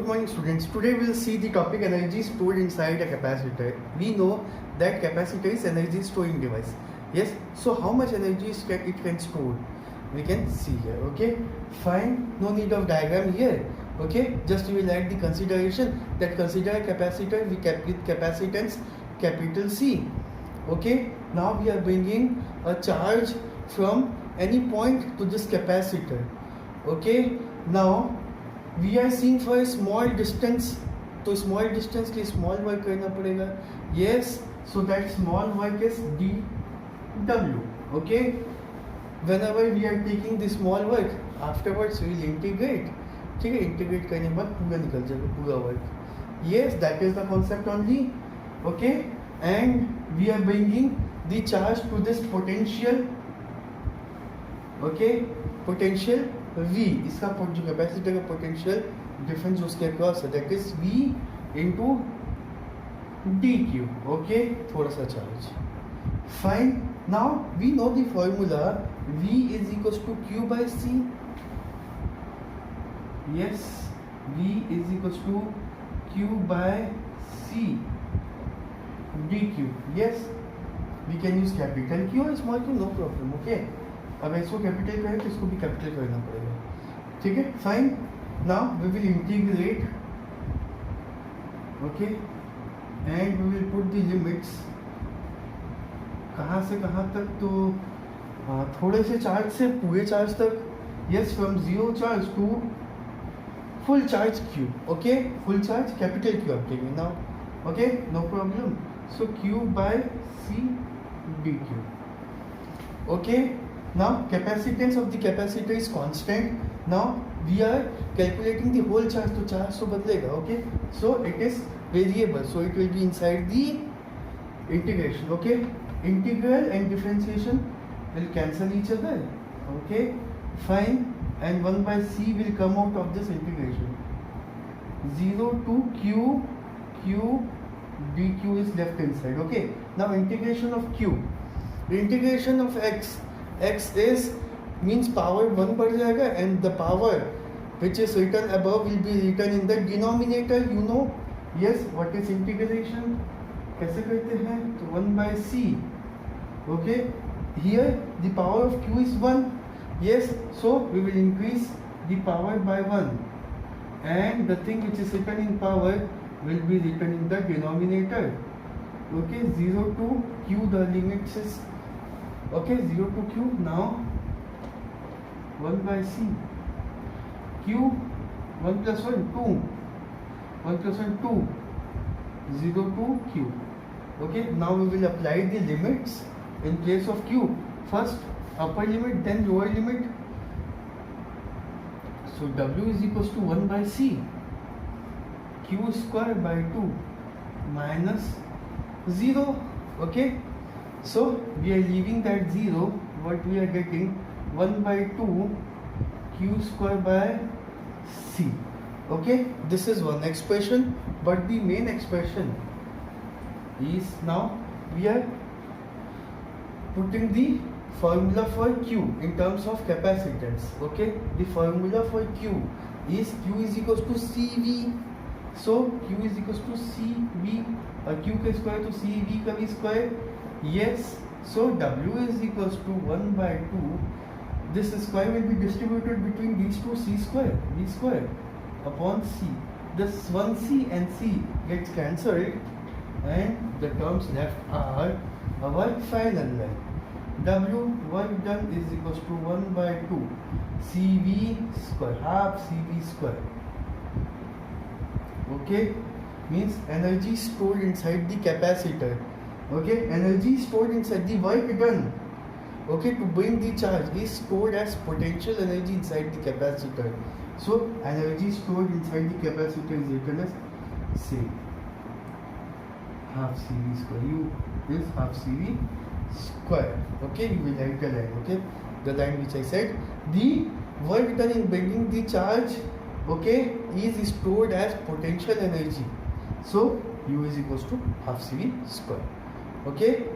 good morning students. Today we will see the topic energy stored inside a capacitor. We know that capacitor is energy storing device. Yes, so how much energy it can store? We can see here. Okay, fine, no need of diagram here. Okay, just you will add the consideration that consider a capacitor with capacitance capital C. Okay, now we are bringing a charge from any point to this capacitor. Okay, now we are seeing for a small distance, तो small distance के small work करना पड़ेगा. Yes, so that small work is dw. Okay, whenever we are taking the small work, afterwards we will integrate. ठीक है, integrate करने के बाद पूरा निकल जाएगा पूरा work. Yes, that is the concept only. Okay, and we are bringing the charge to this potential. Okay, potential V, इसका जो कैपेसिटर का पोटेंशियल डिफरेंस उसके अक्रॉस है, that is V into dq. Okay, थोड़ा सा charge. Fine, now we know the formula V is equals to Q by C. Yes, V is equals to Q by C dq. Yes, we can use capital Q और small Q, no problem. Okay, अब इसको capital करें तो इसको भी capital करना पड़ेगा. ठीक है, fine. Now we will integrate. Okay, and we will put the limits. कहाँ से कहाँ तक? तो थोड़े से चार्ज से पूरे चार्ज तक. Yes, from zero charge to full charge Q. Okay, full charge capital Q आप taking now. Okay, no problem. So Q by C dq. Okay, now capacitance of the capacitor is constant. Now we are calculating the whole charge, तो charge तो बदलेगा. Okay, so it is variable, so it will be inside the integration. Okay, integral and differentiation will cancel each other. Okay, fine, and 1 by C will come out of this integration. 0 to Q dq is left inside. Okay, now integration of Q, the integration of x is means power 1 बढ़ जाएगा, and the power which is written above will be written in the denominator. You know, yes, what is integration? कैसे करते हैं? तो 1 by C. Okay, here the power of Q is 1. Yes, so we will increase the power by 1, and the thing which is written in power will be written in the denominator. Okay, 0 to Q, the limits is okay, 0 to Q. Now 1 by C. Q, 1 plus 1 2, 1 plus 1 2, 0 to Q. Okay, now we will apply the limits in place of Q. First upper limit, then lower limit. So W is equals to 1 by C, Q square by 2 minus 0. Okay, so we are leaving that 0. What we are getting? 1 by 2 Q square by C. Okay, this is one expression, but the main expression is, now we are putting the formula for Q in terms of capacitance. Okay, the formula for Q is Q is equals to CV. So Q is equals to CV, Q का square तो CV का भी square. Yes, so W is equals to 1 by 2. This square will be distributed between these two, C square, V square upon C. This 1C and C gets cancelled, and the terms left are our final line. W work done is equals to 1 by 2 CV square, half CV square. Okay, means energy stored inside the capacitor. Okay, energy stored inside the work done. Okay, to bring the charge is stored as potential energy inside the capacitor. So energy stored inside the capacitor is written as say half CV square. U is half CV square. Okay, you will write the line. Okay, the line which I said, the work done in bringing the charge, okay, is stored as potential energy. So U is equals to half CV square. Okay.